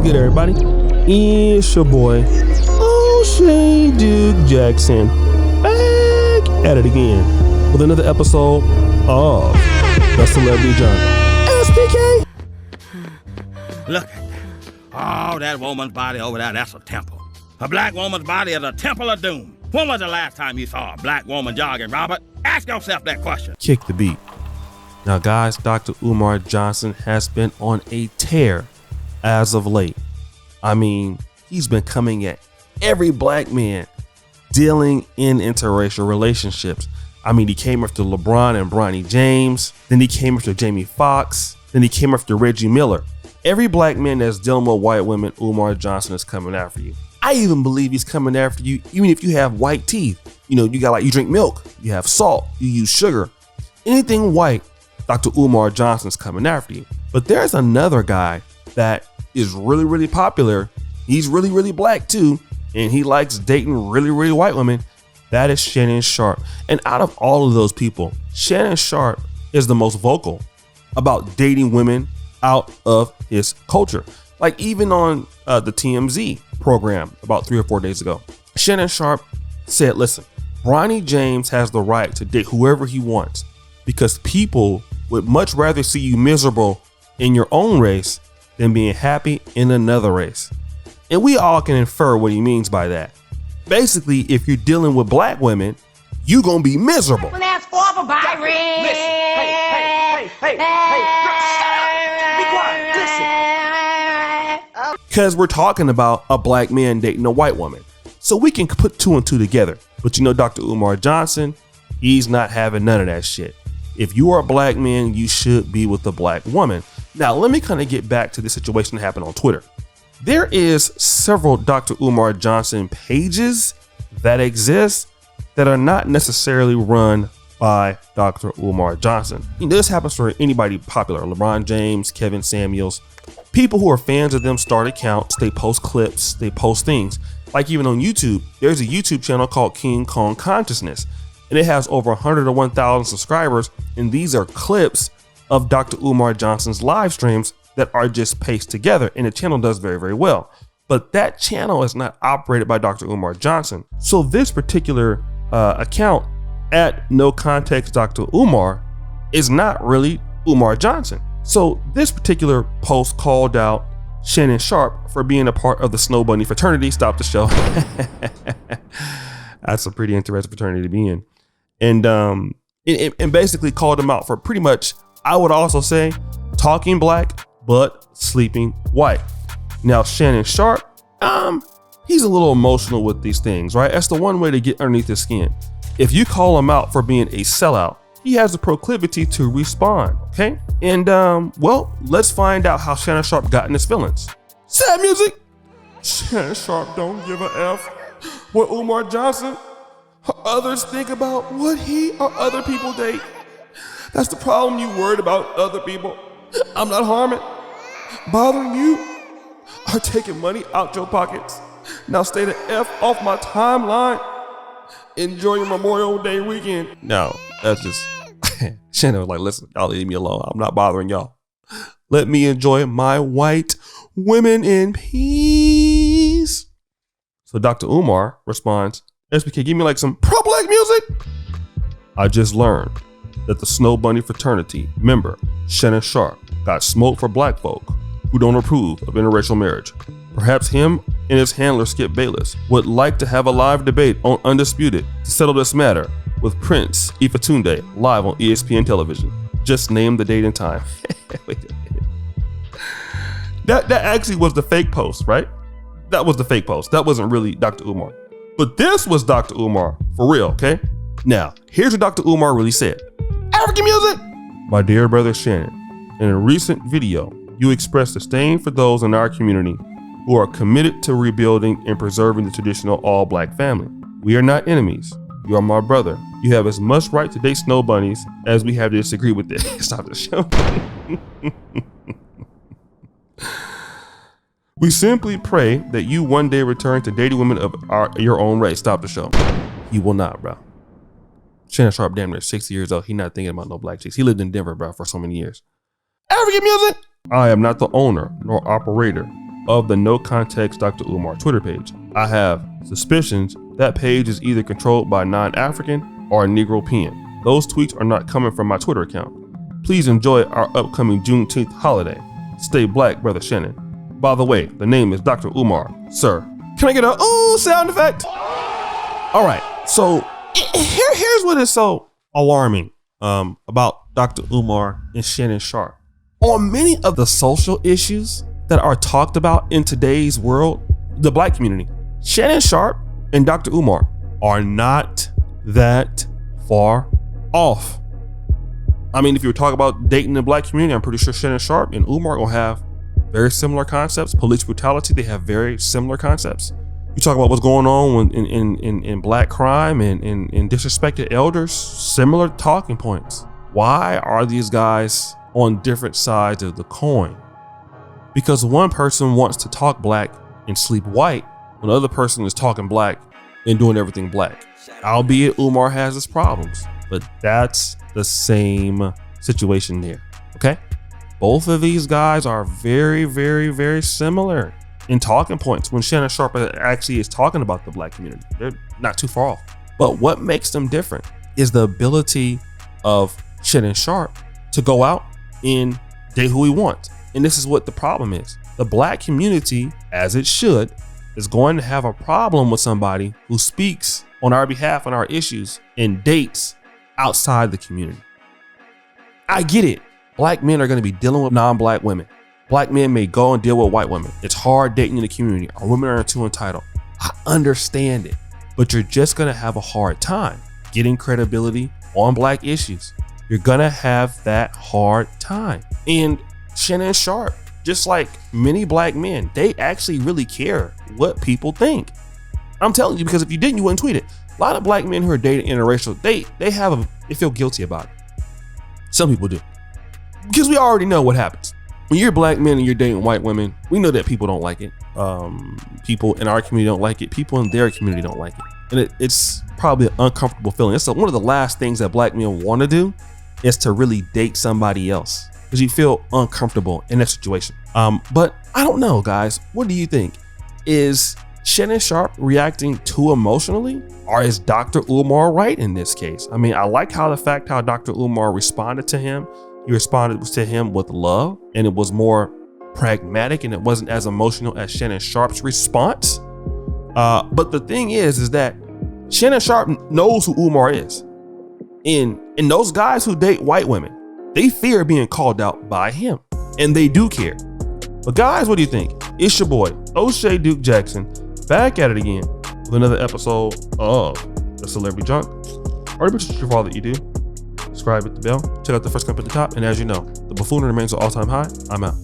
good, everybody? It's your boy, O'Shea Duke Jackson, back at it again with another episode of The Celebrity Jungle. SPK! Look at that. Oh, that woman's body over there, that's a temple. A black woman's body is a temple of doom. When was the last time you saw a black woman jogging, Robert? Ask yourself that question. Kick the beat. Now, guys, Dr. Umar Johnson has been on a tear as of late. I mean, he's been coming at every black man dealing in interracial relationships. I mean, he came after LeBron and Bronny James. Then he came after Jamie Foxx. Then he came after Reggie Miller. Every black man that's dealing with white women, Umar Johnson is coming after you. I even believe he's coming after you even if you have white teeth. You know, you drink milk, you have salt, you use sugar. Anything white, Dr. Umar Johnson's coming after you. But there's another guy that is really, really popular. He's really, really black too. And he likes dating really, really white women. That is Shannon Sharpe. And out of all of those people, Shannon Sharpe is the most vocal about dating women out of his culture. Like even on the TMZ program about 3 or 4 days ago, Shannon Sharpe said, listen, Bronny James has the right to date whoever he wants because people would much rather see you miserable in your own race than being happy in another race. And we all can infer what he means by that. Basically, if you're dealing with black women, you gonna be miserable. Well, that's for Byron. Listen, hey, be quiet, listen. Because we're talking about a black man dating a white woman. So we can put 2 and 2 together. But you know, Dr. Umar Johnson, he's not having none of that shit. If you are a black man, you should be with a black woman. Now, let me kind of get back to the situation that happened on Twitter. There is several Dr. Umar Johnson pages that exist that are not necessarily run by Dr. Umar Johnson. You know, this happens for anybody popular, LeBron James, Kevin Samuels. People who are fans of them start accounts, they post clips, they post things. Like even on YouTube, there's a YouTube channel called King Kong Consciousness, and it has over 101,000 subscribers, and these are clips of Dr. Umar Johnson's live streams that are just pasted together, and the channel does very, very well. But that channel is not operated by Dr. Umar Johnson. So this particular account at No Context Dr. Umar is not really Umar Johnson. So this particular post called out Shannon Sharpe for being a part of the Snowbunny Fraternity. Stop the show. That's a pretty interesting fraternity to be in. And basically called him out for pretty much, I would also say, talking black but sleeping white. Now Shannon Sharpe, he's a little emotional with these things, right? That's the one way to get underneath his skin. If you call him out for being a sellout, he has a proclivity to respond, okay? And well, let's find out how Shannon Sharpe got in his feelings. Sad music. Shannon Sharpe don't give a F what Umar Johnson or others think about what he or other people date. That's the problem. You worried about other people. I'm not harming, bothering you, or taking money out your pockets. Now stay the F off my timeline. Enjoy your Memorial Day weekend. No, that's just Shannon was like, listen, y'all leave me alone. I'm not bothering y'all. Let me enjoy my white women in peace. So Dr. Umar responds, SBK, give me like some pro-black music. I just learned that the Snowbunny Fraternity member, Shannon Sharpe, got smoked for black folk who don't approve of interracial marriage. Perhaps him and his handler, Skip Bayless, would like to have a live debate on Undisputed to settle this matter with Prince Ifatunde live on ESPN television. Just name the date and time. Wait a minute. That actually was the fake post, right? That was the fake post. That wasn't really Dr. Umar. But this was Dr. Umar for real, okay? Now, here's what Dr. Umar really said. African music! My dear brother Shannon, in a recent video, you expressed disdain for those in our community who are committed to rebuilding and preserving the traditional all-black family. We are not enemies. You are my brother. You have as much right to date snow bunnies as we have to disagree with this. Stop the show. We simply pray that you one day return to dating women of your own race. Stop the show. He will not, bro. Shannon Sharpe, damn near 60 years old. He not thinking about no black chicks. He lived in Denver, bro, for so many years. African music. I am not the owner nor operator of the No Context Dr. Umar Twitter page. I have suspicions that page is either controlled by non-African or a Negro pen. Those tweets are not coming from my Twitter account. Please enjoy our upcoming Juneteenth holiday. Stay black, Brother Shannon. By the way, the name is Dr. Umar, sir. Can I get a ooh sound effect? All right, so here's what is so alarming about Dr. Umar and Shannon Sharpe. On many of the social issues that are talked about in today's world, the black community, Shannon Sharpe and Dr. Umar are not that far off. I mean, if you're talking about dating the black community, I'm pretty sure Shannon Sharpe and Umar will have very similar concepts. Police brutality, they have very similar concepts. You talk about what's going on in black crime and disrespected elders, similar talking points. Why are these guys on different sides of the coin? Because one person wants to talk black and sleep white, when the other person is talking black and doing everything black. Albeit Umar has his problems, but that's the same situation there, okay? Both of these guys are very, very, very similar in talking points. When Shannon Sharpe actually is talking about the black community, they're not too far off. But what makes them different is the ability of Shannon Sharpe to go out and date who he wants. And this is what the problem is. The black community, as it should, is going to have a problem with somebody who speaks on our behalf on our issues and dates outside the community. I get it. Black men are going to be dealing with non-black women. Black men may go and deal with white women. It's hard dating in the community. Our women are too entitled. I understand it, but you're just going to have a hard time getting credibility on black issues. You're going to have that hard time. And Shannon Sharpe, just like many black men, they actually really care what people think. I'm telling you, because if you didn't, you wouldn't tweet it. A lot of black men who are dating interracial, they feel guilty about it. Some people do. Because we already know what happens. When you're a black man and you're dating white women, we know that people don't like it. People in our community don't like it. People in their community don't like it. And it's probably an uncomfortable feeling. It's one of the last things that black men want to do is to really date somebody else, because you feel uncomfortable in that situation. But I don't know, guys. What do you think? Is Shannon Sharpe reacting too emotionally, or is Dr. Umar right in this case? I mean, I like how Dr. Umar responded to him. He responded to him with love, and it was more pragmatic, and it wasn't as emotional as Shannon Sharpe's response. But the thing is that Shannon Sharpe knows who Umar is. And those guys who date white women, they fear being called out by him, and they do care. But guys, what do you think? It's your boy, O'Shea Duke Jackson, back at it again with another episode of The Celebrity Junk. Already for all that you do. Subscribe, hit the bell, check out the first clip at the top, and as you know, the buffoonery remains an all-time high. I'm out.